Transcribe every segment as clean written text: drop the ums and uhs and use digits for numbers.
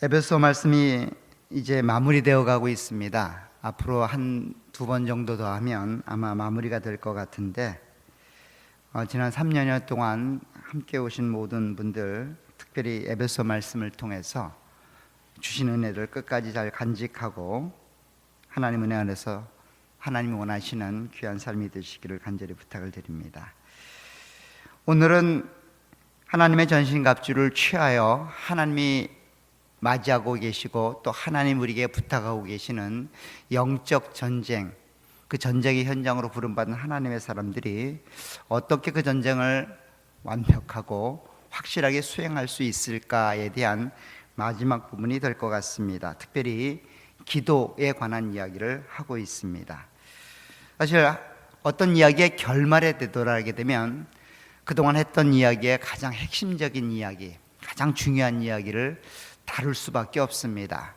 에베소 말씀이 이제 마무리되어 가고 있습니다. 앞으로 한 두 번 정도 더 하면 아마 마무리가 될 것 같은데, 지난 3년여 동안 함께 오신 모든 분들, 특별히 에베소 말씀을 통해서 주신 은혜를 끝까지 잘 간직하고 하나님 은혜 안에서 하나님이 원하시는 귀한 삶이 되시기를 간절히 부탁을 드립니다. 오늘은 하나님의 전신갑주를 취하여 하나님이 맞이하고 계시고 또 하나님 우리에게 부탁하고 계시는 영적 전쟁, 그 전쟁의 현장으로 부름받은 하나님의 사람들이 어떻게 그 전쟁을 완벽하고 확실하게 수행할 수 있을까에 대한 마지막 부분이 될 것 같습니다. 특별히 기도에 관한 이야기를 하고 있습니다. 사실 어떤 이야기의 결말에 되돌아가게 되면 그동안 했던 이야기의 가장 핵심적인 이야기, 가장 중요한 이야기를 다룰 수밖에 없습니다.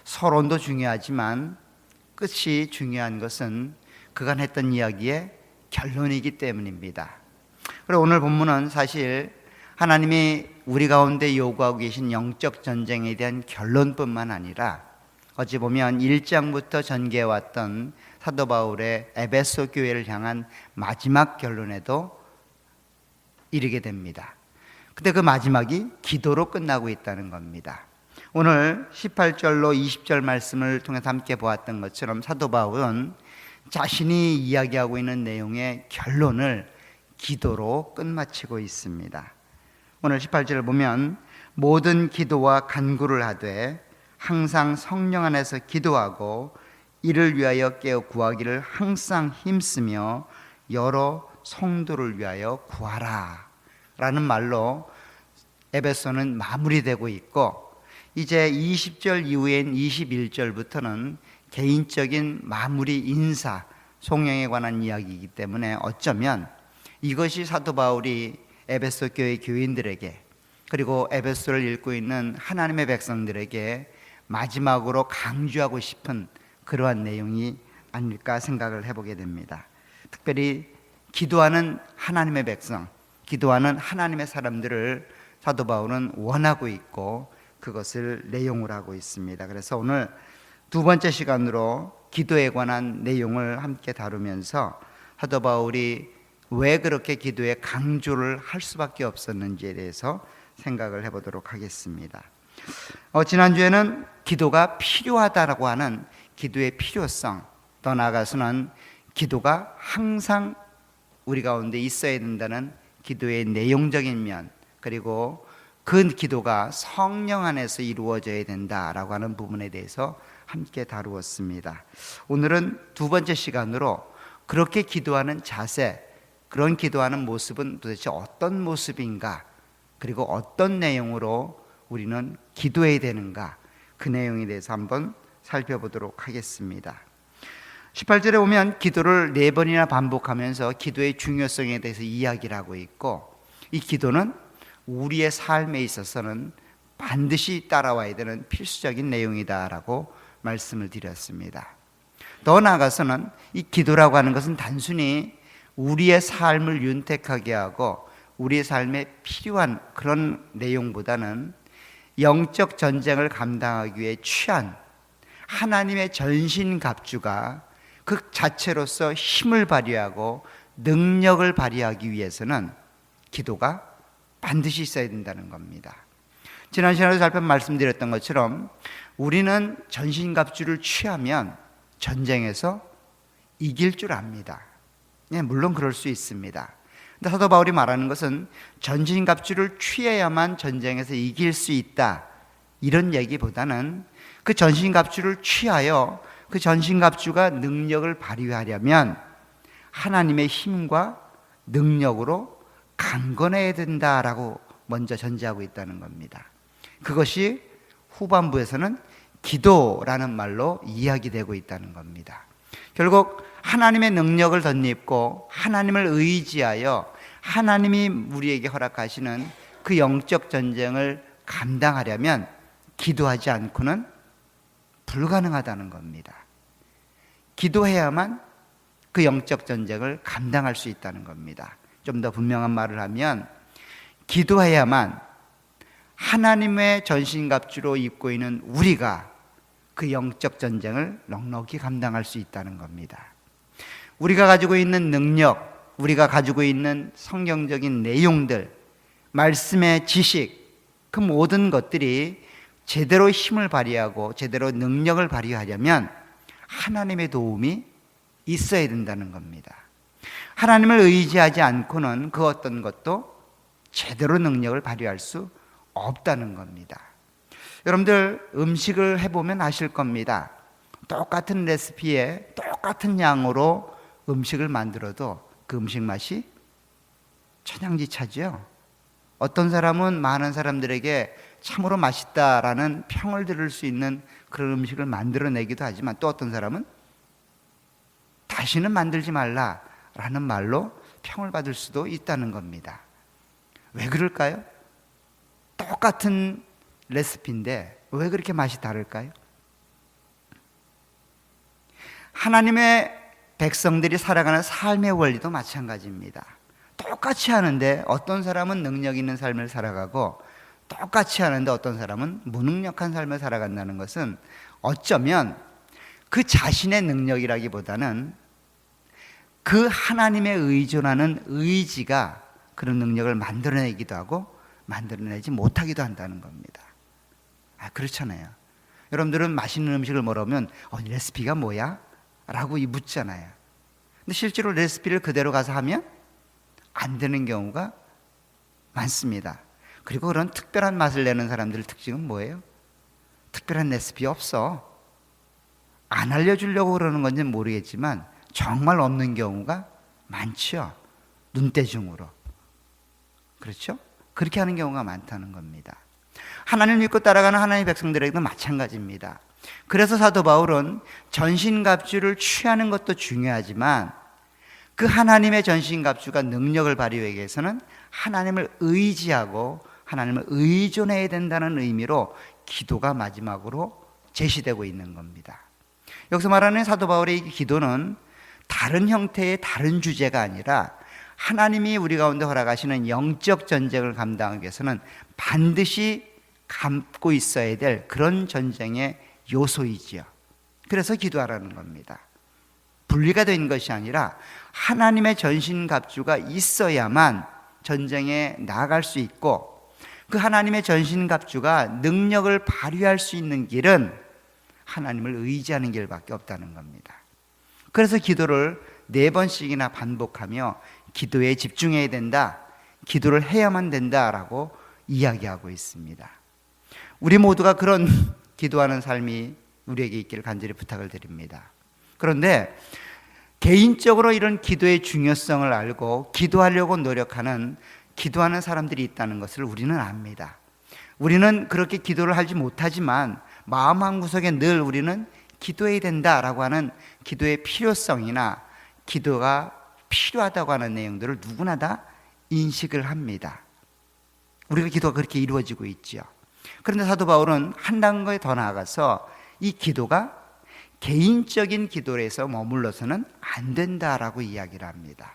서론도 중요하지만 끝이 중요한 것은 그간 했던 이야기의 결론이기 때문입니다. 그리고 오늘 본문은 사실 하나님이 우리 가운데 요구하고 계신 영적 전쟁에 대한 결론뿐만 아니라 어찌 보면 1장부터 전개해왔던 사도 바울의 에베소 교회를 향한 마지막 결론에도 이르게 됩니다. 근데 그 마지막이 기도로 끝나고 있다는 겁니다. 오늘 18절로 20절 말씀을 통해서 함께 보았던 것처럼 사도 바울은 자신이 이야기하고 있는 내용의 결론을 기도로 끝마치고 있습니다. 오늘 18절을 보면 모든 기도와 간구를 하되 항상 성령 안에서 기도하고 이를 위하여 깨어 구하기를 항상 힘쓰며 여러 성도를 위하여 구하라 라는 말로 에베소는 마무리되고 있고, 이제 20절 이후엔 21절부터는 개인적인 마무리 인사, 송영에 관한 이야기이기 때문에 어쩌면 이것이 사도 바울이 에베소 교회 교인들에게, 그리고 에베소를 읽고 있는 하나님의 백성들에게 마지막으로 강조하고 싶은 그러한 내용이 아닐까 생각을 해보게 됩니다. 특별히 기도하는 하나님의 백성, 기도하는 하나님의 사람들을 사도 바울은 원하고 있고 그것을 내용으로 하고 있습니다. 그래서 오늘 두 번째 시간으로 기도에 관한 내용을 함께 다루면서 사도 바울이 왜 그렇게 기도에 강조를 할 수밖에 없었는지에 대해서 생각을 해보도록 하겠습니다. 지난주에는 기도가 필요하다라고 하는 기도의 필요성, 더 나아가서는 기도가 항상 우리 가운데 있어야 된다는 기도의 내용적인 면, 그리고 그 기도가 성령 안에서 이루어져야 된다라고 하는 부분에 대해서 함께 다루었습니다. 오늘은 두 번째 시간으로 그렇게 기도하는 자세, 그런 기도하는 모습은 도대체 어떤 모습인가, 그리고 어떤 내용으로 우리는 기도해야 되는가, 그 내용에 대해서 한번 살펴보도록 하겠습니다. 18절에 보면 기도를 4번이나 반복하면서 기도의 중요성에 대해서 이야기를 하고 있고, 이 기도는 우리의 삶에 있어서는 반드시 따라와야 되는 필수적인 내용이다라고 말씀을 드렸습니다. 더 나아가서는 이 기도라고 하는 것은 단순히 우리의 삶을 윤택하게 하고 우리의 삶에 필요한 그런 내용보다는 영적 전쟁을 감당하기 위해 취한 하나님의 전신갑주가 그 자체로서 힘을 발휘하고 능력을 발휘하기 위해서는 기도가 반드시 있어야 된다는 겁니다. 지난 시간에 살펴 말씀드렸던 것처럼 우리는 전신갑주를 취하면 전쟁에서 이길 줄 압니다. 물론 그럴 수 있습니다. 근데 사도 바울이 말하는 것은 전신갑주를 취해야만 전쟁에서 이길 수 있다, 이런 얘기보다는 그 전신갑주를 취하여 그 전신갑주가 능력을 발휘하려면 하나님의 힘과 능력으로 강건해야 된다라고 먼저 전제하고 있다는 겁니다. 그것이 후반부에서는 기도라는 말로 이야기되고 있다는 겁니다. 결국 하나님의 능력을 덧입고 하나님을 의지하여 하나님이 우리에게 허락하시는 그 영적 전쟁을 감당하려면 기도하지 않고는 불가능하다는 겁니다. 기도해야만 그 영적 전쟁을 감당할 수 있다는 겁니다. 좀 더 분명한 말을 하면 기도해야만 하나님의 전신갑주로 입고 있는 우리가 그 영적 전쟁을 넉넉히 감당할 수 있다는 겁니다. 우리가 가지고 있는 능력, 우리가 가지고 있는 성경적인 내용들, 말씀의 지식, 그 모든 것들이 제대로 힘을 발휘하고 제대로 능력을 발휘하려면 하나님의 도움이 있어야 된다는 겁니다. 하나님을 의지하지 않고는 그 어떤 것도 제대로 능력을 발휘할 수 없다는 겁니다. 여러분들 음식을 해보면 아실 겁니다. 똑같은 레시피에 똑같은 양으로 음식을 만들어도 그 음식 맛이 천양지차죠. 어떤 사람은 많은 사람들에게 참으로 맛있다라는 평을 들을 수 있는 그런 음식을 만들어내기도 하지만 또 어떤 사람은 다시는 만들지 말라라는 말로 평을 받을 수도 있다는 겁니다. 왜 그럴까요? 똑같은 레시피인데 왜 그렇게 맛이 다를까요? 하나님의 백성들이 살아가는 삶의 원리도 마찬가지입니다. 똑같이 하는데 어떤 사람은 능력 있는 삶을 살아가고 똑같이 하는데 어떤 사람은 무능력한 삶을 살아간다는 것은 어쩌면 그 자신의 능력이라기보다는 그 하나님에 의존하는 의지가 그런 능력을 만들어내기도 하고 만들어내지 못하기도 한다는 겁니다. 그렇잖아요. 여러분들은 맛있는 음식을 먹으면 레시피가 뭐야? 라고 묻잖아요. 근데 실제로 레시피를 그대로 가서 하면 안 되는 경우가 많습니다. 그리고 그런 특별한 맛을 내는 사람들의 특징은 뭐예요? 특별한 레시피 없어. 안 알려주려고 그러는 건지는 모르겠지만 정말 없는 경우가 많죠. 눈대중으로. 그렇죠? 그렇게 하는 경우가 많다는 겁니다. 하나님을 믿고 따라가는 하나님의 백성들에게도 마찬가지입니다. 그래서 사도 바울은 전신갑주를 취하는 것도 중요하지만 그 하나님의 전신갑주가 능력을 발휘하기 위해서는 하나님을 의지하고 하나님을 의존해야 된다는 의미로 기도가 마지막으로 제시되고 있는 겁니다. 여기서 말하는 사도 바울의 이 기도는 다른 형태의 다른 주제가 아니라 하나님이 우리 가운데 허락하시는 영적 전쟁을 감당하기 위해서는 반드시 갖고 있어야 될 그런 전쟁의 요소이지요. 그래서 기도하라는 겁니다. 분리가 된 것이 아니라 하나님의 전신갑주가 있어야만 전쟁에 나아갈 수 있고 그 하나님의 전신갑주가 능력을 발휘할 수 있는 길은 하나님을 의지하는 길밖에 없다는 겁니다. 그래서 기도를 4번씩이나 반복하며 기도에 집중해야 된다, 기도를 해야만 된다라고 이야기하고 있습니다. 우리 모두가 그런 기도하는 삶이 우리에게 있기를 간절히 부탁을 드립니다. 그런데 개인적으로 이런 기도의 중요성을 알고 기도하려고 노력하는 기도하는 사람들이 있다는 것을 우리는 압니다. 우리는 그렇게 기도를 하지 못하지만 마음 한구석에 늘 우리는 기도해야 된다라고 하는 기도의 필요성이나 기도가 필요하다고 하는 내용들을 누구나 다 인식을 합니다. 우리가 기도가 그렇게 이루어지고 있죠. 그런데 사도 바울은 한 단계 더 나아가서 이 기도가 개인적인 기도에서 머물러서는 안 된다라고 이야기를 합니다.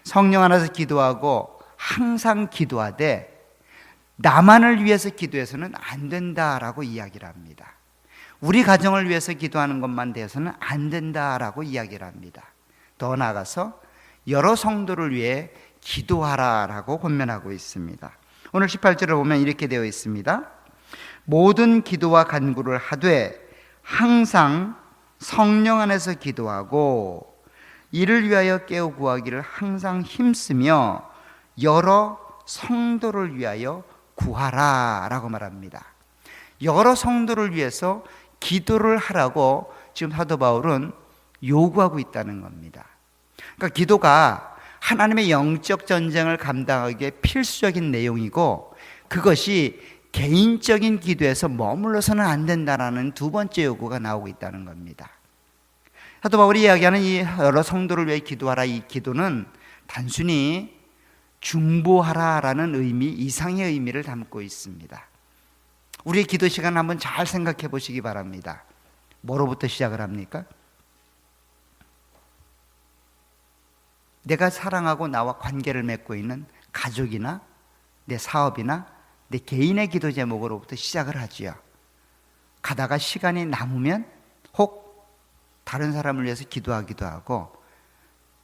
성령 안에서 기도하고 항상 기도하되 나만을 위해서 기도해서는 안 된다라고 이야기를 합니다. 우리 가정을 위해서 기도하는 것만 되어서는 안 된다라고 이야기를 합니다. 더 나아가서 여러 성도를 위해 기도하라라고 권면하고 있습니다. 오늘 18절을 보면 이렇게 되어 있습니다. 모든 기도와 간구를 하되 항상 성령 안에서 기도하고 이를 위하여 깨어 구하기를 항상 힘쓰며 여러 성도를 위하여 구하라 라고 말합니다. 여러 성도를 위해서 기도를 하라고 지금 사도 바울은 요구하고 있다는 겁니다. 그러니까 기도가 하나님의 영적 전쟁을 감당하기에 필수적인 내용이고 그것이 개인적인 기도에서 머물러서는 안 된다라는 두 번째 요구가 나오고 있다는 겁니다. 사도 바울이 이야기하는 이 여러 성도를 위해 기도하라, 이 기도는 단순히 중보하라라는 의미 이상의 의미를 담고 있습니다. 우리의 기도 시간 한번 잘 생각해 보시기 바랍니다. 뭐로부터 시작을 합니까? 내가 사랑하고 나와 관계를 맺고 있는 가족이나 내 사업이나 내 개인의 기도 제목으로부터 시작을 하지요. 가다가 시간이 남으면 혹 다른 사람을 위해서 기도하기도 하고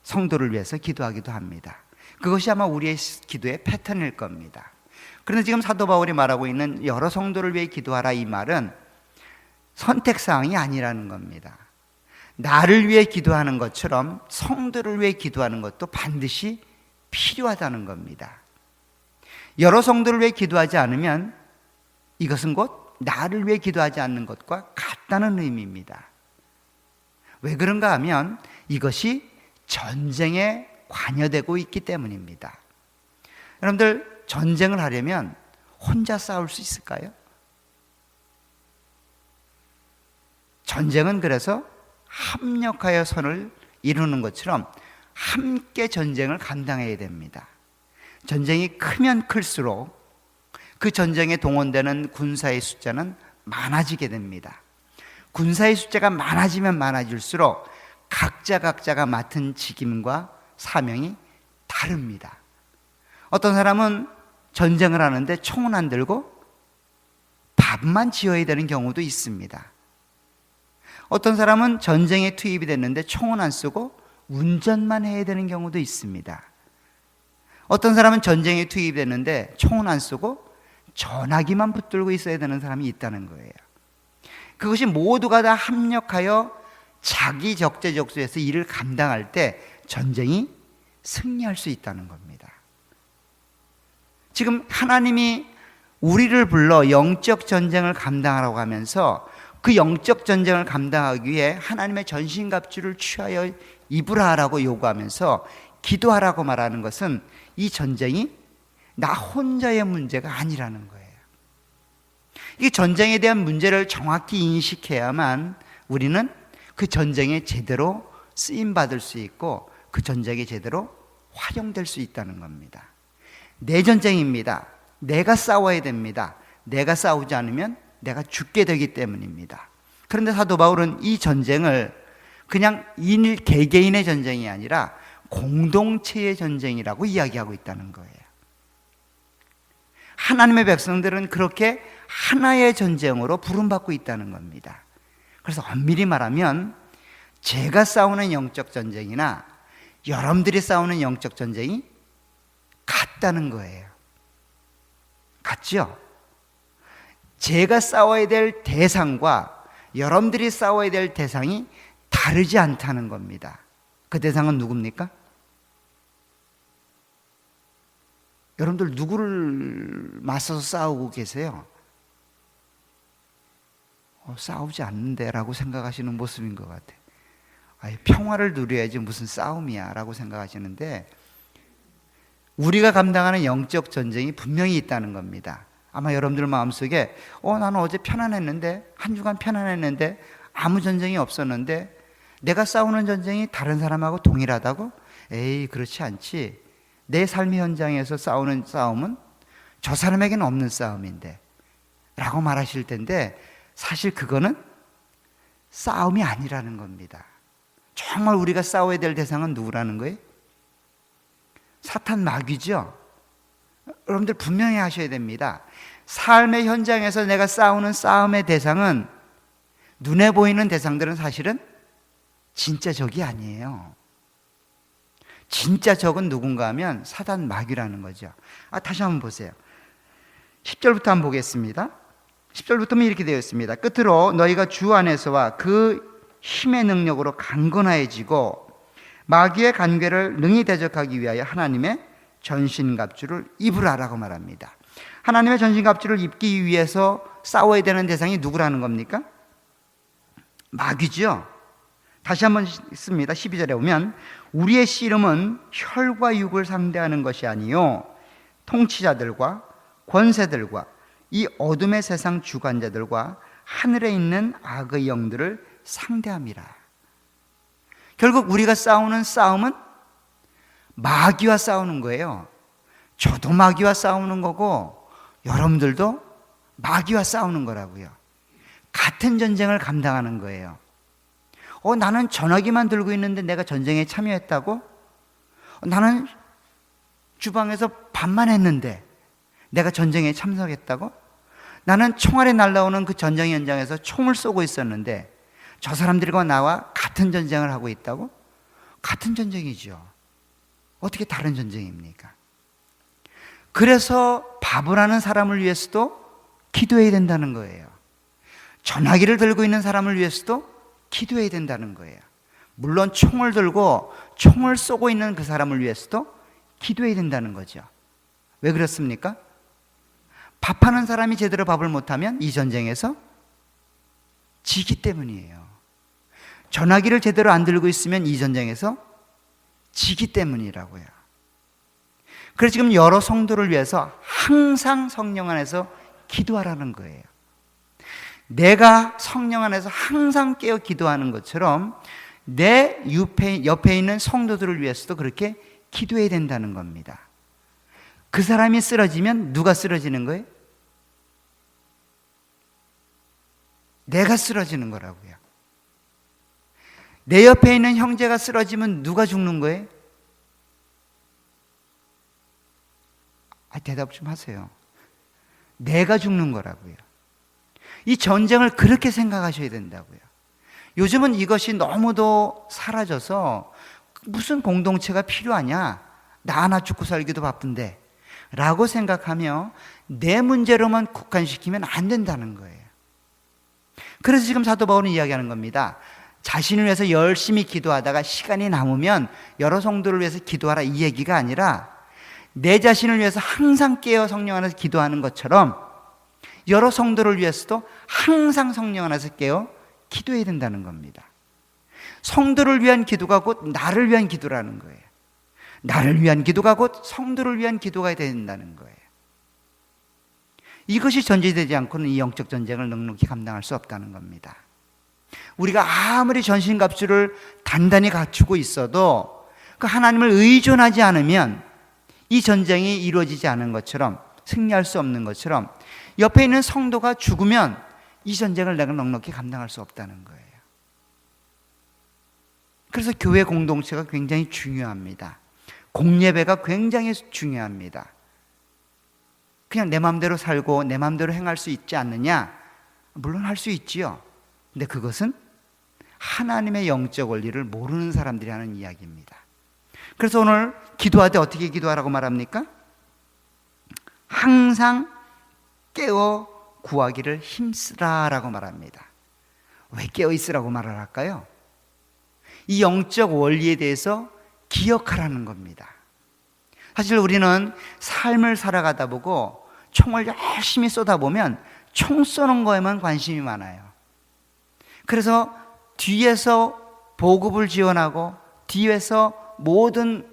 성도를 위해서 기도하기도 합니다. 그것이 아마 우리의 기도의 패턴일 겁니다. 그런데 지금 사도 바울이 말하고 있는 여러 성도를 위해 기도하라, 이 말은 선택사항이 아니라는 겁니다. 나를 위해 기도하는 것처럼 성도를 위해 기도하는 것도 반드시 필요하다는 겁니다. 여러 성도를 위해 기도하지 않으면 이것은 곧 나를 위해 기도하지 않는 것과 같다는 의미입니다. 왜 그런가 하면 이것이 전쟁에 관여되고 있기 때문입니다. 여러분들, 전쟁을 하려면 혼자 싸울 수 있을까요? 전쟁은 그래서 합력하여 선을 이루는 것처럼 함께 전쟁을 감당해야 됩니다. 전쟁이 크면 클수록 그 전쟁에 동원되는 군사의 숫자는 많아지게 됩니다. 군사의 숫자가 많아지면 많아질수록 각자가 맡은 직임과 사명이 다릅니다. 어떤 사람은 전쟁을 하는데 총은 안 들고 밥만 지어야 되는 경우도 있습니다. 어떤 사람은 전쟁에 투입이 됐는데 총은 안 쓰고 운전만 해야 되는 경우도 있습니다. 어떤 사람은 전쟁에 투입됐는데 총은 안 쓰고 전화기만 붙들고 있어야 되는 사람이 있다는 거예요. 그것이 모두가 다 합력하여 자기 적재적소에서 일을 감당할 때 전쟁이 승리할 수 있다는 겁니다. 지금 하나님이 우리를 불러 영적 전쟁을 감당하라고 하면서 그 영적 전쟁을 감당하기 위해 하나님의 전신갑주를 취하여 입으라라고 요구하면서 기도하라고 말하는 것은 이 전쟁이 나 혼자의 문제가 아니라는 거예요. 이 전쟁에 대한 문제를 정확히 인식해야만 우리는 그 전쟁에 제대로 쓰임받을 수 있고 그 전쟁에 제대로 활용될 수 있다는 겁니다. 내 전쟁입니다. 내가 싸워야 됩니다. 내가 싸우지 않으면 내가 죽게 되기 때문입니다. 그런데 사도 바울은 이 전쟁을 그냥 개개인의 전쟁이 아니라 공동체의 전쟁이라고 이야기하고 있다는 거예요. 하나님의 백성들은 그렇게 하나의 전쟁으로 부름받고 있다는 겁니다. 그래서 엄밀히 말하면 제가 싸우는 영적 전쟁이나 여러분들이 싸우는 영적 전쟁이 같다는 거예요. 같죠? 제가 싸워야 될 대상과 여러분들이 싸워야 될 대상이 다르지 않다는 겁니다. 그 대상은 누굽니까? 여러분들 누구를 맞서서 싸우고 계세요? 싸우지 않는데 라고 생각하시는 모습인 것 같아요. 평화를 누려야지 무슨 싸움이야 라고 생각하시는데 우리가 감당하는 영적 전쟁이 분명히 있다는 겁니다. 아마 여러분들 마음속에 나는 어제 편안했는데 한 주간 편안했는데 아무 전쟁이 없었는데 내가 싸우는 전쟁이 다른 사람하고 동일하다고? 에이, 그렇지 않지. 내 삶의 현장에서 싸우는 싸움은 저 사람에게는 없는 싸움인데 라고 말하실 텐데 사실 그거는 싸움이 아니라는 겁니다. 정말 우리가 싸워야 될 대상은 누구라는 거예요? 사탄 마귀죠. 여러분들 분명히 하셔야 됩니다. 삶의 현장에서 내가 싸우는 싸움의 대상은 눈에 보이는 대상들은 사실은 진짜 적이 아니에요. 진짜 적은 누군가 하면 사단 마귀라는 거죠. 다시 한번 보세요. 10절부터 한번 보겠습니다. 10절부터는 이렇게 되어 있습니다. 끝으로 너희가 주 안에서와 그 힘의 능력으로 강건해지고 마귀의 간궤를 능히 대적하기 위하여 하나님의 전신갑주를 입으라라고 말합니다. 하나님의 전신갑주를 입기 위해서 싸워야 되는 대상이 누구라는 겁니까? 마귀죠. 다시 한번 읽습니다. 12절에 보면 우리의 씨름은 혈과 육을 상대하는 것이 아니요 통치자들과 권세들과 이 어둠의 세상 주관자들과 하늘에 있는 악의 영들을 상대함이라. 결국 우리가 싸우는 싸움은 마귀와 싸우는 거예요. 저도 마귀와 싸우는 거고 여러분들도 마귀와 싸우는 거라고요. 같은 전쟁을 감당하는 거예요. 나는 전화기만 들고 있는데 내가 전쟁에 참여했다고? 나는 주방에서 밥만 했는데 내가 전쟁에 참석했다고? 나는 총알이 날라오는 그 전쟁 현장에서 총을 쏘고 있었는데 저 사람들과 나와 같은 전쟁을 하고 있다고? 같은 전쟁이죠. 어떻게 다른 전쟁입니까? 그래서 바보라는 사람을 위해서도 기도해야 된다는 거예요. 전화기를 들고 있는 사람을 위해서도 기도해야 된다는 거예요. 물론 총을 들고 총을 쏘고 있는 그 사람을 위해서도 기도해야 된다는 거죠. 왜 그렇습니까? 밥하는 사람이 제대로 밥을 못하면 이 전쟁에서 지기 때문이에요. 전화기를 제대로 안 들고 있으면 이 전쟁에서 지기 때문이라고요. 그래서 지금 여러 성도를 위해서 항상 성령 안에서 기도하라는 거예요. 내가 성령 안에서 항상 깨어 기도하는 것처럼 내 옆에 있는 성도들을 위해서도 그렇게 기도해야 된다는 겁니다. 그 사람이 쓰러지면 누가 쓰러지는 거예요? 내가 쓰러지는 거라고요. 내 옆에 있는 형제가 쓰러지면 누가 죽는 거예요? 대답 좀 하세요. 내가 죽는 거라고요. 이 전쟁을 그렇게 생각하셔야 된다고요. 요즘은 이것이 너무도 사라져서 무슨 공동체가 필요하냐? 나 하나 죽고 살기도 바쁜데 라고 생각하며 내 문제로만 국한시키면 안 된다는 거예요. 그래서 지금 사도 바울은 이야기하는 겁니다. 자신을 위해서 열심히 기도하다가 시간이 남으면 여러 성도를 위해서 기도하라 이 얘기가 아니라 내 자신을 위해서 항상 깨어 성령 안에서 기도하는 것처럼 여러 성도를 위해서도 항상 성령 안에서 깨어 기도해야 된다는 겁니다. 성도를 위한 기도가 곧 나를 위한 기도라는 거예요. 나를 위한 기도가 곧 성도를 위한 기도가 된다는 거예요. 이것이 전제되지 않고는 이 영적 전쟁을 넉넉히 감당할 수 없다는 겁니다. 우리가 아무리 전신갑주를 단단히 갖추고 있어도 그 하나님을 의존하지 않으면 이 전쟁이 이루어지지 않은 것처럼, 승리할 수 없는 것처럼 옆에 있는 성도가 죽으면 이 전쟁을 내가 넉넉히 감당할 수 없다는 거예요. 그래서 교회 공동체가 굉장히 중요합니다. 공예배가 굉장히 중요합니다. 그냥 내 마음대로 살고 내 마음대로 행할 수 있지 않느냐? 물론 할 수 있지요. 근데 그것은 하나님의 영적 원리를 모르는 사람들이 하는 이야기입니다. 그래서 오늘 기도할 때 어떻게 기도하라고 말합니까? 항상 깨어 구하기를 힘쓰라라고 말합니다. 왜 깨어 있으라고 말을 할까요? 이 영적 원리에 대해서 기억하라는 겁니다. 사실 우리는 삶을 살아가다 보고 총을 열심히 쏟아보면 총 쏘는 거에만 관심이 많아요. 그래서 뒤에서 보급을 지원하고 뒤에서 모든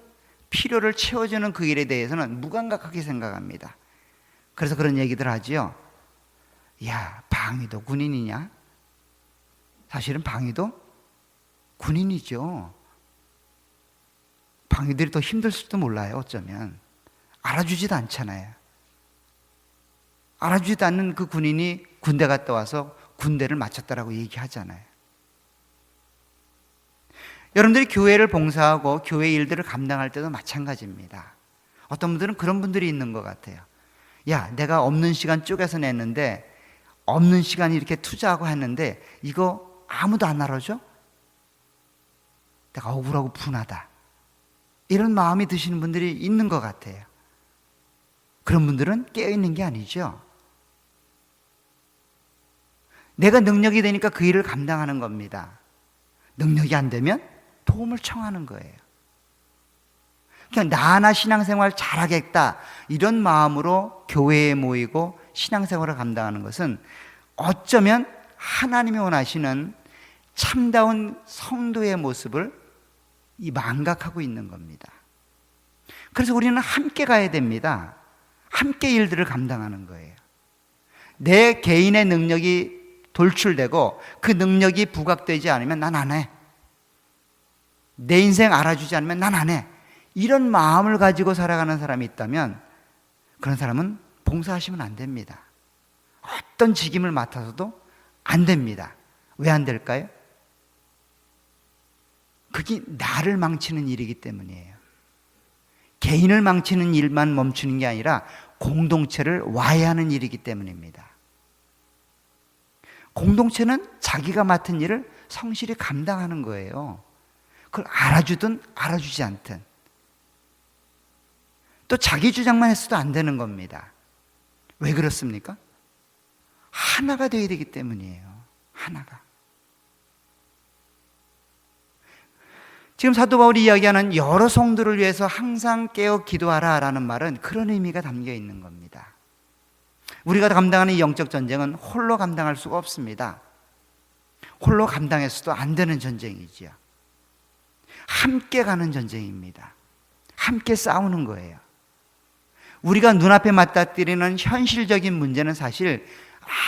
필요를 채워주는 그 일에 대해서는 무감각하게 생각합니다. 그래서 그런 얘기들 하지요. 야, 방위도 군인이냐? 사실은 방위도 군인이죠. 방위들이 더 힘들지도 몰라요. 어쩌면 알아주지도 않잖아요. 알아주지도 않는 그 군인이 군대 갔다 와서 군대를 마쳤다라고 얘기하잖아요. 여러분들이 교회를 봉사하고 교회 일들을 감당할 때도 마찬가지입니다. 어떤 분들은 그런 분들이 있는 것 같아요. 야, 내가 없는 시간 쪼개서 냈는데 없는 시간 이렇게 투자하고 했는데 이거 아무도 안 알아줘? 내가 억울하고 분하다. 이런 마음이 드시는 분들이 있는 것 같아요. 그런 분들은 깨어있는 게 아니죠. 내가 능력이 되니까 그 일을 감당하는 겁니다. 능력이 안 되면 도움을 청하는 거예요. 그냥 나 하나 신앙생활 잘하겠다 이런 마음으로 교회에 모이고 신앙생활을 감당하는 것은 어쩌면 하나님이 원하시는 참다운 성도의 모습을 망각하고 있는 겁니다. 그래서 우리는 함께 가야 됩니다. 함께 일들을 감당하는 거예요. 내 개인의 능력이 돌출되고 그 능력이 부각되지 않으면 난 안 해. 내 인생 알아주지 않으면 난 안 해. 이런 마음을 가지고 살아가는 사람이 있다면 그런 사람은 봉사하시면 안 됩니다. 어떤 직임을 맡아서도 안 됩니다. 왜 안 될까요? 그게 나를 망치는 일이기 때문이에요. 개인을 망치는 일만 멈추는 게 아니라 공동체를 와해하는 일이기 때문입니다. 공동체는 자기가 맡은 일을 성실히 감당하는 거예요. 그걸 알아주든 알아주지 않든. 또 자기 주장만 했어도 안 되는 겁니다. 왜 그렇습니까? 하나가 되어야 되기 때문이에요. 하나가. 지금 사도 바울이 이야기하는 여러 성도를 위해서 항상 깨어 기도하라 라는 말은 그런 의미가 담겨 있는 겁니다. 우리가 감당하는 이 영적 전쟁은 홀로 감당할 수가 없습니다. 홀로 감당해서도 안 되는 전쟁이지요. 함께 가는 전쟁입니다. 함께 싸우는 거예요. 우리가 눈앞에 맞닥뜨리는 현실적인 문제는 사실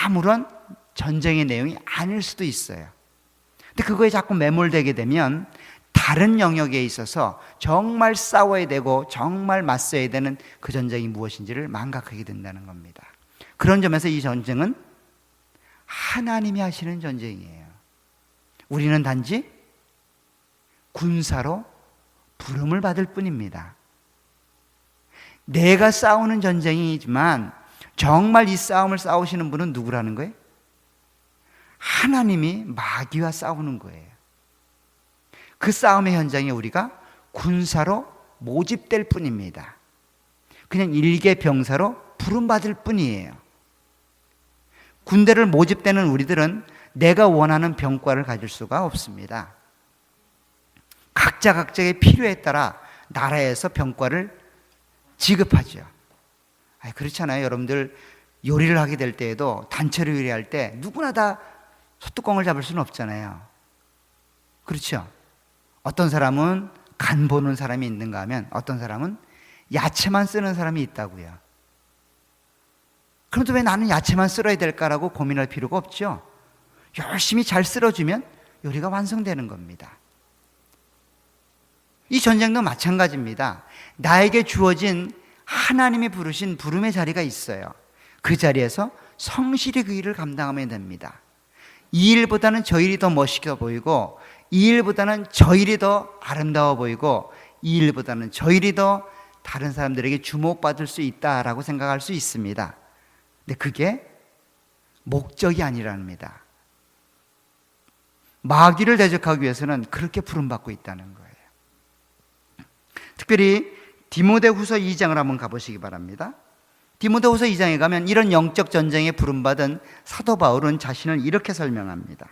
아무런 전쟁의 내용이 아닐 수도 있어요. 근데 그거에 자꾸 매몰되게 되면 다른 영역에 있어서 정말 싸워야 되고 정말 맞서야 되는 그 전쟁이 무엇인지를 망각하게 된다는 겁니다. 그런 점에서 이 전쟁은 하나님이 하시는 전쟁이에요. 우리는 단지 군사로 부름을 받을 뿐입니다. 내가 싸우는 전쟁이지만 정말 이 싸움을 싸우시는 분은 누구라는 거예요? 하나님이 마귀와 싸우는 거예요. 그 싸움의 현장에 우리가 군사로 모집될 뿐입니다. 그냥 일개 병사로 부름받을 뿐이에요. 군대를 모집되는 우리들은 내가 원하는 병과를 가질 수가 없습니다. 각자의 필요에 따라 나라에서 병과를 지급하죠. 그렇잖아요. 여러분들 요리를 하게 될 때에도 단체로 요리할 때 누구나 다 소뚜껑을 잡을 수는 없잖아요. 그렇죠? 어떤 사람은 간 보는 사람이 있는가 하면 어떤 사람은 야채만 쓰는 사람이 있다고요. 그런데 왜 나는 야채만 썰어야 될까라고 고민할 필요가 없죠. 열심히 잘 썰어주면 요리가 완성되는 겁니다. 이 전쟁도 마찬가지입니다. 나에게 주어진 하나님이 부르신 부름의 자리가 있어요. 그 자리에서 성실히 그 일을 감당하면 됩니다. 이 일보다는 저 일이 더 멋있게 보이고, 이 일보다는 저 일이 더 아름다워 보이고, 이 일보다는 저 일이 더 다른 사람들에게 주목받을 수 있다라고 생각할 수 있습니다. 근데 그게 목적이 아니랍니다. 마귀를 대적하기 위해서는 그렇게 부름받고 있다는 거예요. 특별히 디모데후서 2장을 한번 가보시기 바랍니다. 디모데후서 2장에 가면 이런 영적 전쟁에 부름받은 사도 바울은 자신을 이렇게 설명합니다.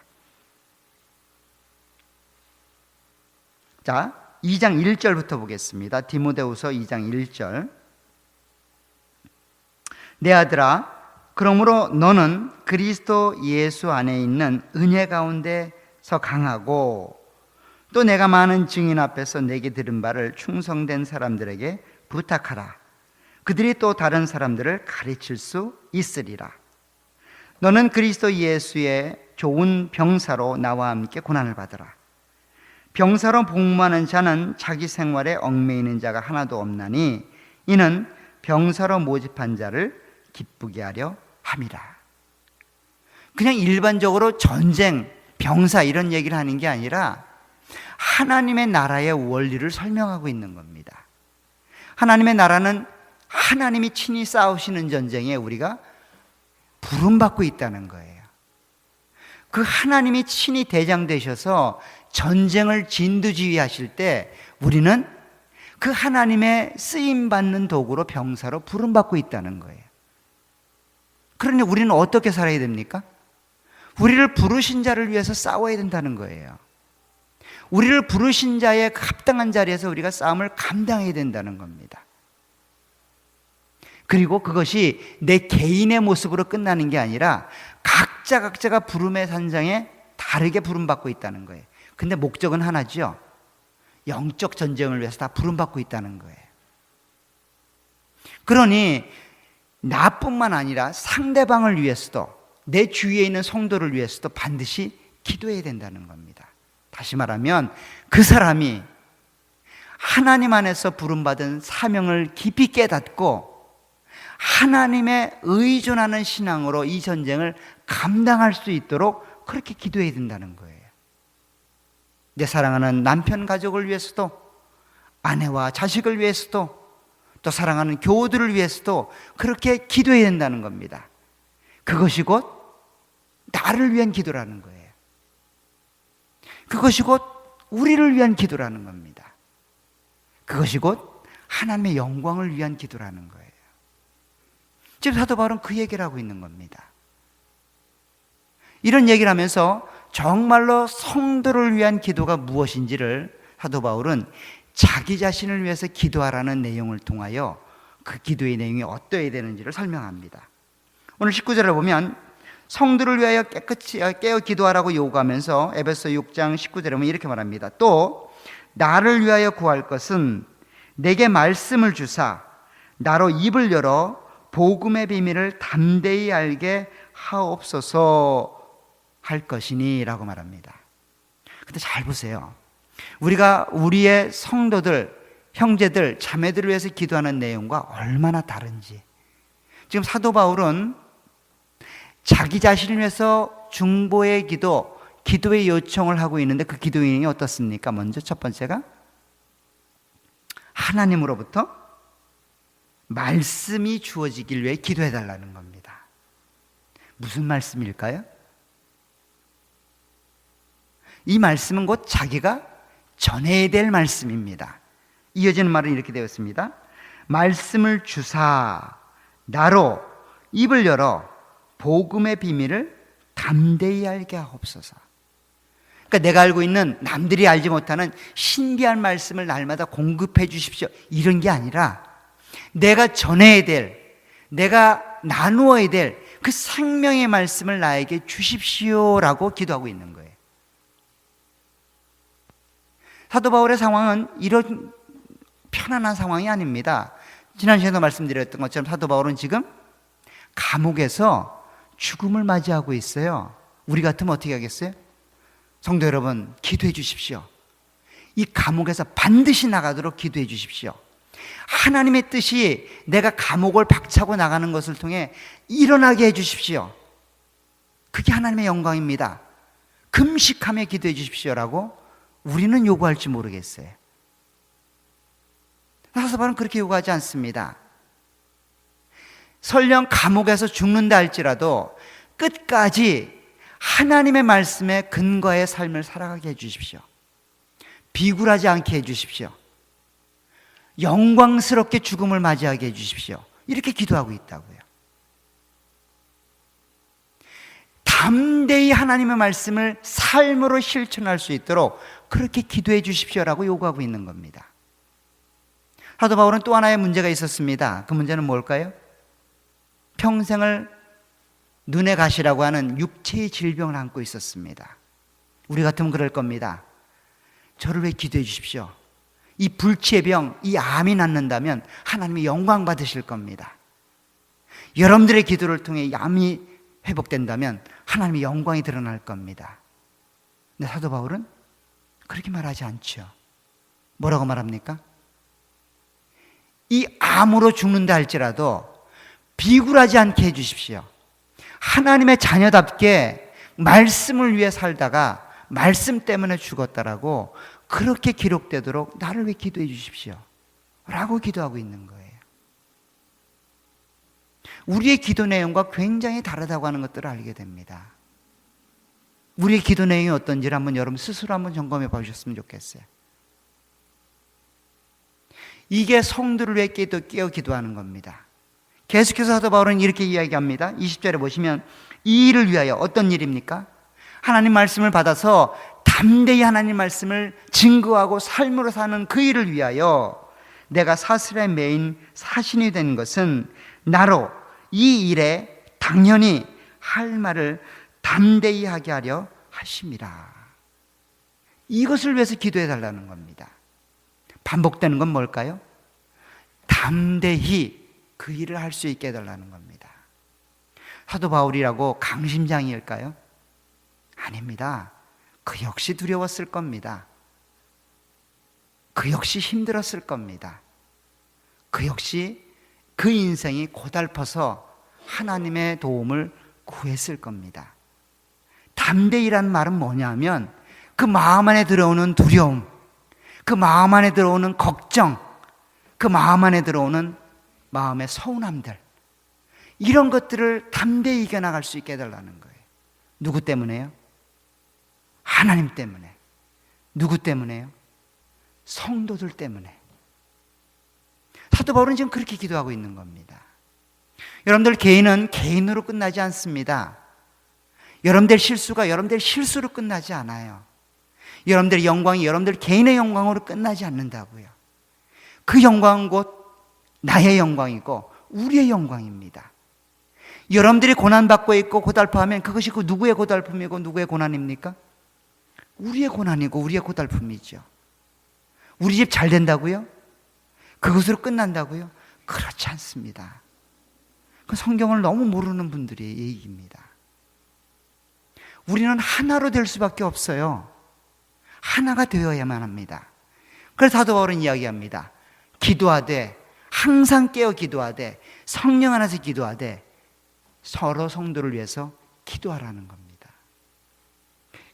자, 2장 1절부터 보겠습니다. 디모데후서 2장 1절. 내 아들아, 그러므로 너는 그리스도 예수 안에 있는 은혜 가운데서 강하고 또 내가 많은 증인 앞에서 내게 들은 바를 충성된 사람들에게 부탁하라. 그들이 또 다른 사람들을 가르칠 수 있으리라. 너는 그리스도 예수의 좋은 병사로 나와 함께 고난을 받으라. 병사로 복무하는 자는 자기 생활에 얽매이는 자가 하나도 없나니 이는 병사로 모집한 자를 기쁘게 하려 함이라. 그냥 일반적으로 전쟁, 병사 이런 얘기를 하는 게 아니라 하나님의 나라의 원리를 설명하고 있는 겁니다. 하나님의 나라는 하나님이 친히 싸우시는 전쟁에 우리가 부름받고 있다는 거예요. 그 하나님이 친히 대장 되셔서 전쟁을 진두지휘하실 때 우리는 그 하나님의 쓰임받는 도구로 병사로 부름받고 있다는 거예요. 그러니 우리는 어떻게 살아야 됩니까? 우리를 부르신 자를 위해서 싸워야 된다는 거예요. 우리를 부르신 자의 합당한 자리에서 우리가 싸움을 감당해야 된다는 겁니다. 그리고 그것이 내 개인의 모습으로 끝나는 게 아니라 각자가 부름의 산장에 다르게 부름받고 있다는 거예요. 근데 목적은 하나죠. 영적 전쟁을 위해서 다 부름받고 있다는 거예요. 그러니 나뿐만 아니라 상대방을 위해서도 내 주위에 있는 성도를 위해서도 반드시 기도해야 된다는 겁니다. 다시 말하면 그 사람이 하나님 안에서 부름받은 사명을 깊이 깨닫고 하나님의 의존하는 신앙으로 이 전쟁을 감당할 수 있도록 그렇게 기도해야 된다는 거예요. 내 사랑하는 남편 가족을 위해서도, 아내와 자식을 위해서도, 또 사랑하는 교우들을 위해서도 그렇게 기도해야 된다는 겁니다. 그것이 곧 나를 위한 기도라는 거예요. 그것이 곧 우리를 위한 기도라는 겁니다. 그것이 곧 하나님의 영광을 위한 기도라는 거예요. 지금 사도 바울은 그 얘기를 하고 있는 겁니다. 이런 얘기를 하면서 정말로 성도를 위한 기도가 무엇인지를 사도 바울은 자기 자신을 위해서 기도하라는 내용을 통하여 그 기도의 내용이 어떠해야 되는지를 설명합니다. 오늘 19절을 보면 성도를 위하여 깨끗이 깨어 기도하라고 요구하면서 에베소 6장 19절에 보면 이렇게 말합니다. 또 나를 위하여 구할 것은 내게 말씀을 주사 나로 입을 열어 복음의 비밀을 담대히 알게 하옵소서 할 것이니 라고 말합니다. 근데 잘 보세요. 우리가 우리의 성도들, 형제들, 자매들을 위해서 기도하는 내용과 얼마나 다른지. 지금 사도 바울은 자기 자신을 위해서 중보의 기도, 기도의 요청을 하고 있는데 그 기도의 내용이 어떻습니까? 먼저 첫 번째가 하나님으로부터 말씀이 주어지길 위해 기도해 달라는 겁니다. 무슨 말씀일까요? 이 말씀은 곧 자기가 전해야 될 말씀입니다. 이어지는 말은 이렇게 되어 있습니다. 말씀을 주사 나로 입을 열어 복음의 비밀을 담대히 알게 하옵소서. 그러니까 내가 알고 있는 남들이 알지 못하는 신비한 말씀을 날마다 공급해 주십시오. 이런 게 아니라 내가 전해야 될, 내가 나누어야 될 그 생명의 말씀을 나에게 주십시오라고 기도하고 있는 거예요. 사도 바울의 상황은 이런 편안한 상황이 아닙니다. 지난 시간에도 말씀드렸던 것처럼 사도 바울은 지금 감옥에서 죽음을 맞이하고 있어요. 우리 같으면 어떻게 하겠어요? 성도 여러분, 기도해 주십시오. 이 감옥에서 반드시 나가도록 기도해 주십시오. 하나님의 뜻이 내가 감옥을 박차고 나가는 것을 통해 일어나게 해 주십시오. 그게 하나님의 영광입니다. 금식하며 기도해 주십시오라고 우리는 요구할지 모르겠어요. 사도 바울은 그렇게 요구하지 않습니다. 설령 감옥에서 죽는다 할지라도 끝까지 하나님의 말씀에 근거의 삶을 살아가게 해 주십시오. 비굴하지 않게 해 주십시오. 영광스럽게 죽음을 맞이하게 해 주십시오. 이렇게 기도하고 있다고요. 담대히 하나님의 말씀을 삶으로 실천할 수 있도록 그렇게 기도해 주십시오라고 요구하고 있는 겁니다. 사도 바울은 또 하나의 문제가 있었습니다. 그 문제는 뭘까요? 평생을 눈에 가시라고 하는 육체의 질병을 안고 있었습니다. 우리 같으면 그럴 겁니다. 저를 왜 기도해 주십시오. 이 불치의 병, 이 암이 낫는다면 하나님이 영광 받으실 겁니다. 여러분들의 기도를 통해 이 암이 회복된다면 하나님의 영광이 드러날 겁니다. 근데 사도 바울은 그렇게 말하지 않죠. 뭐라고 말합니까? 이 암으로 죽는다 할지라도 비굴하지 않게 해주십시오. 하나님의 자녀답게 말씀을 위해 살다가 말씀 때문에 죽었다라고 그렇게 기록되도록 나를 위해 기도해 주십시오 라고 기도하고 있는 거예요. 우리의 기도 내용과 굉장히 다르다고 하는 것들을 알게 됩니다. 우리의 기도 내용이 어떤지를 한번 여러분 스스로 한번 점검해 보셨으면 좋겠어요. 이게 성도를 위해 깨어 기도하는 겁니다. 계속해서 사도 바울은 이렇게 이야기합니다. 20절에 보시면 이 일을 위하여, 어떤 일입니까? 하나님 말씀을 받아서 담대히 하나님 말씀을 증거하고 삶으로 사는 그 일을 위하여 내가 사슬에 매인 사신이 된 것은 나로 이 일에 당연히 할 말을 담대히 하게 하려 하심이라. 이것을 위해서 기도해 달라는 겁니다. 반복되는 건 뭘까요? 담대히 그 일을 할 수 있게 해달라는 겁니다. 사도 바울이라고 강심장이일까요? 아닙니다. 그 역시 두려웠을 겁니다. 그 역시 힘들었을 겁니다. 그 역시 그 인생이 고달퍼서 하나님의 도움을 구했을 겁니다. 담대히란 말은 뭐냐면 그 마음 안에 들어오는 두려움, 그 마음 안에 들어오는 걱정, 그 마음 안에 들어오는 마음의 서운함들, 이런 것들을 담대히 이겨나갈 수 있게 해달라는 거예요. 누구 때문에요? 하나님 때문에. 누구 때문에요? 성도들 때문에. 사도 바울은 지금 그렇게 기도하고 있는 겁니다. 여러분들, 개인은 개인으로 끝나지 않습니다. 여러분들 실수가 여러분들 실수로 끝나지 않아요. 여러분들의 영광이 여러분들 개인의 영광으로 끝나지 않는다고요. 그 영광은 곧 나의 영광이고 우리의 영광입니다. 여러분들이 고난받고 있고 고달퍼하면 그것이 그 누구의 고달픔이고 누구의 고난입니까? 우리의 고난이고 우리의 고달픔이죠. 우리 집 잘 된다고요? 그것으로 끝난다고요? 그렇지 않습니다. 그 성경을 너무 모르는 분들의 얘기입니다. 우리는 하나로 될 수밖에 없어요. 하나가 되어야만 합니다. 그래서 사도 바울은 이야기합니다. 기도하되, 항상 깨어 기도하되, 성령 안에서 기도하되, 서로 성도를 위해서 기도하라는 겁니다.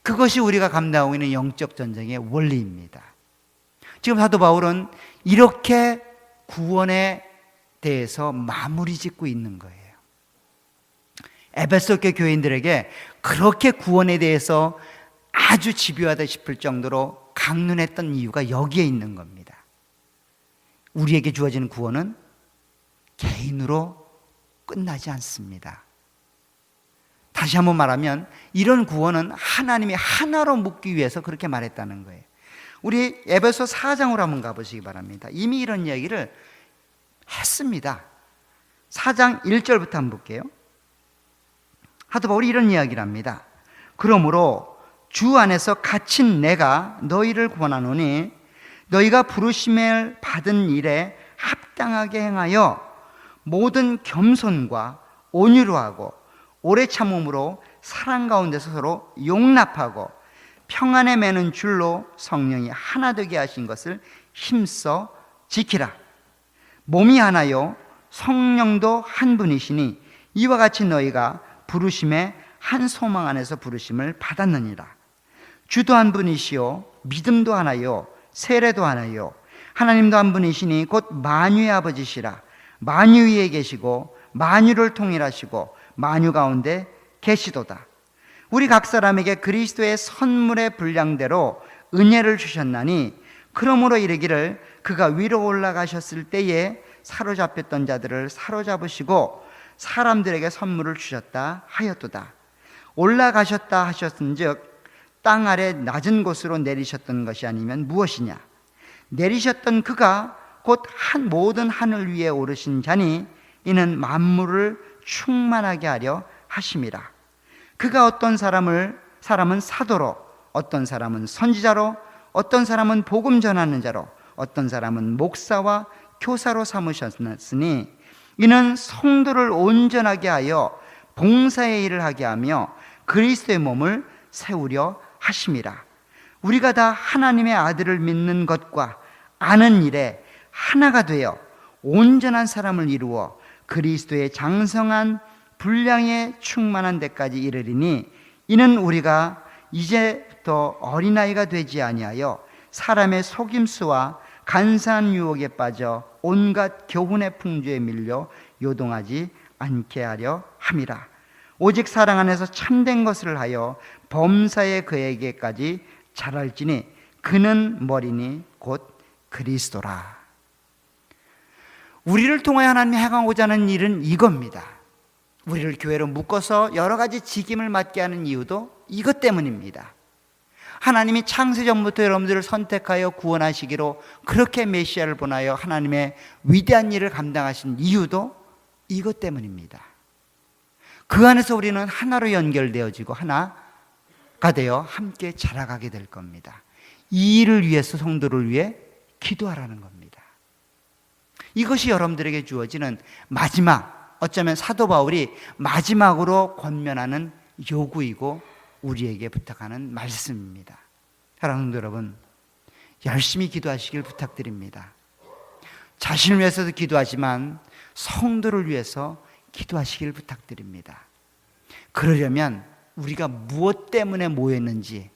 그것이 우리가 감당하고 있는 영적 전쟁의 원리입니다. 지금 사도 바울은 이렇게 구원에 대해서 마무리 짓고 있는 거예요. 에베소 교인들에게 그렇게 구원에 대해서 아주 집요하다 싶을 정도로 강론했던 이유가 여기에 있는 겁니다. 우리에게 주어지는 구원은 개인으로 끝나지 않습니다. 다시 한번 말하면 이런 구원은 하나님이 하나로 묶기 위해서 그렇게 말했다는 거예요. 우리 에베소 4장으로 한번 가보시기 바랍니다. 이미 이런 이야기를 했습니다. 4장 1절부터 한번 볼게요. 사도 바울이 이런 이야기를 합니다. 그러므로 주 안에서 갇힌 내가 너희를 권하노니 너희가 부르심을 받은 일에 합당하게 행하여 모든 겸손과 온유로 하고 오래 참음으로 사랑 가운데서 서로 용납하고 평안에 매는 줄로 성령이 하나 되게 하신 것을 힘써 지키라. 몸이 하나요 성령도 한 분이시니 이와 같이 너희가 부르심의 한 소망 안에서 부르심을 받았느니라. 주도 한 분이시요 믿음도 하나요 세례도 하나요 하나님도 한 분이시니 곧 만유의 아버지시라. 만유 위에 계시고 만유를 통일하시고 만유 가운데 계시도다. 우리 각 사람에게 그리스도의 선물의 분량대로 은혜를 주셨나니 그러므로 이르기를 그가 위로 올라가셨을 때에 사로잡혔던 자들을 사로잡으시고 사람들에게 선물을 주셨다 하였도다. 올라가셨다 하셨은즉 땅 아래 낮은 곳으로 내리셨던 것이 아니면 무엇이냐. 내리셨던 그가 곧 모든 하늘 위에 오르신 자니 이는 만물을 충만하게 하려 하심이라. 그가 어떤 사람은 사도로, 어떤 사람은 선지자로, 어떤 사람은 복음 전하는 자로, 어떤 사람은 목사와 교사로 삼으셨으니 이는 성도를 온전하게 하여 봉사의 일을 하게 하며 그리스도의 몸을 세우려 하심이라. 우리가 다 하나님의 아들을 믿는 것과 아는 일에 하나가 되어 온전한 사람을 이루어 그리스도의 장성한 분량에 충만한 데까지 이르리니 이는 우리가 이제 더 어린아이가 되지 아니하여 사람의 속임수와 간사한 유혹에 빠져 온갖 교훈의 풍조에 밀려 요동하지 않게 하려 함이라. 오직 사랑 안에서 참된 것을 하여 범사에 그에게까지 자랄지니 그는 머리니 곧 그리스도라. 우리를 통하여 하나님이 행하고자 하는 일은 이겁니다. 우리를 교회로 묶어서 여러 가지 직임을 맡게 하는 이유도 이것 때문입니다. 하나님이 창세전부터 여러분들을 선택하여 구원하시기로 그렇게 메시아를 보내어 하나님의 위대한 일을 감당하신 이유도 이것 때문입니다. 그 안에서 우리는 하나로 연결되어지고 하나가 되어 함께 자라가게 될 겁니다. 이 일을 위해서 성도를 위해 기도하라는 겁니다. 이것이 여러분들에게 주어지는 마지막, 어쩌면 사도 바울이 마지막으로 권면하는 요구이고 우리에게 부탁하는 말씀입니다. 사랑하는 여러분, 열심히 기도하시길 부탁드립니다. 자신을 위해서도 기도하지만 성도를 위해서 기도하시길 부탁드립니다. 그러려면 우리가 무엇 때문에 모였는지,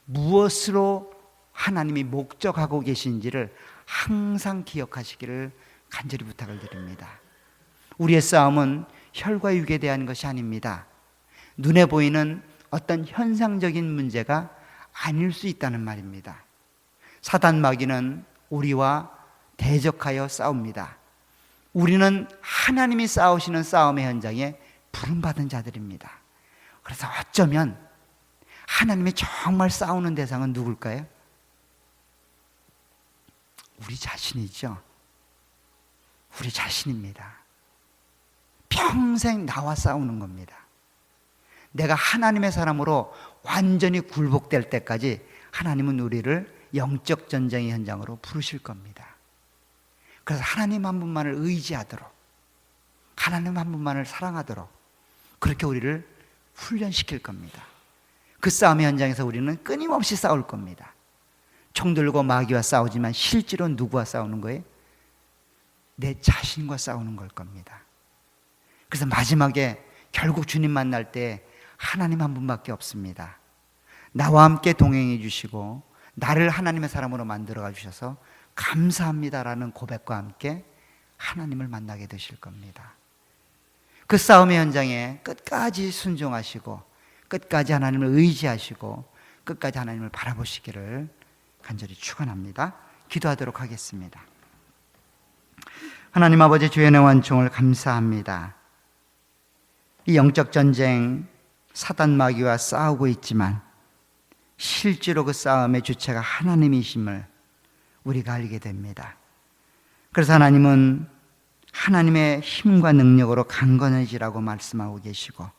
무엇으로 하나님이 목적하고 계신지를 항상 기억하시기를 간절히 부탁을 드립니다. 우리의 싸움은 혈과 육에 대한 것이 아닙니다. 눈에 보이는 어떤 현상적인 문제가 아닐 수 있다는 말입니다. 사단 마귀는 우리와 대적하여 싸웁니다. 우리는 하나님이 싸우시는 싸움의 현장에 부름받은 자들입니다. 그래서 어쩌면 하나님이 정말 싸우는 대상은 누굴까요? 우리 자신이죠. 우리 자신입니다. 평생 나와 싸우는 겁니다. 내가 하나님의 사람으로 완전히 굴복될 때까지 하나님은 우리를 영적 전쟁의 현장으로 부르실 겁니다. 그래서 하나님 한 분만을 의지하도록, 하나님 한 분만을 사랑하도록 그렇게 우리를 훈련시킬 겁니다. 그 싸움의 현장에서 우리는 끊임없이 싸울 겁니다. 총 들고 마귀와 싸우지만 실제로 누구와 싸우는 거예요? 내 자신과 싸우는 걸 겁니다. 그래서 마지막에 결국 주님 만날 때 하나님 한 분밖에 없습니다. 나와 함께 동행해 주시고 나를 하나님의 사람으로 만들어 주셔서 감사합니다라는 고백과 함께 하나님을 만나게 되실 겁니다. 그 싸움의 현장에 끝까지 순종하시고 끝까지 하나님을 의지하시고 끝까지 하나님을 바라보시기를 간절히 축원합니다. 기도하도록 하겠습니다. 하나님 아버지, 주의 은혜와 은총을 감사합니다. 이 영적 전쟁, 사단 마귀와 싸우고 있지만 실제로 그 싸움의 주체가 하나님이심을 우리가 알게 됩니다. 그래서 하나님은 하나님의 힘과 능력으로 강건해지라고 말씀하고 계시고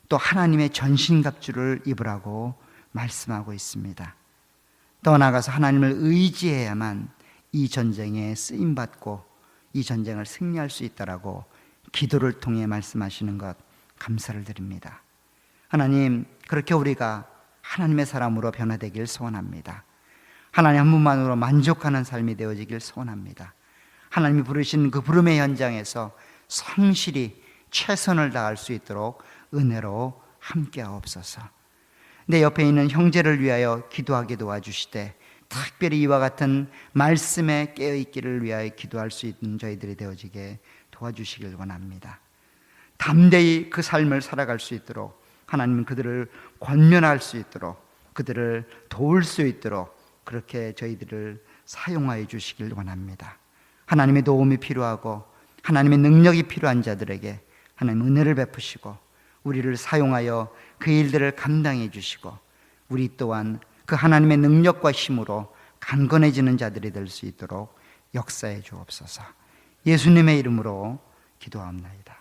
또 하나님의 전신갑주를 입으라고 말씀하고 있습니다. 더 나아가서 하나님을 의지해야만 이 전쟁에 쓰임받고 이 전쟁을 승리할 수 있다라고 기도를 통해 말씀하시는 것 감사를 드립니다. 하나님, 그렇게 우리가 하나님의 사람으로 변화되길 소원합니다. 하나님 한 분만으로 만족하는 삶이 되어지길 소원합니다. 하나님이 부르신 그 부름의 현장에서 성실히 최선을 다할 수 있도록 은혜로 함께하옵소서. 내 옆에 있는 형제를 위하여 기도하게 도와주시되 특별히 이와 같은 말씀에 깨어있기를 위하여 기도할 수 있는 저희들이 되어지게 도와주시길 원합니다. 담대히 그 삶을 살아갈 수 있도록 하나님은 그들을 권면할 수 있도록 그들을 도울 수 있도록 그렇게 저희들을 사용하여 주시길 원합니다. 하나님의 도움이 필요하고 하나님의 능력이 필요한 자들에게 하나님 은혜를 베푸시고 우리를 사용하여 그 일들을 감당해 주시고 우리 또한 그 하나님의 능력과 힘으로 강건해지는 자들이 될 수 있도록 역사해 주옵소서. 예수님의 이름으로 기도합니다.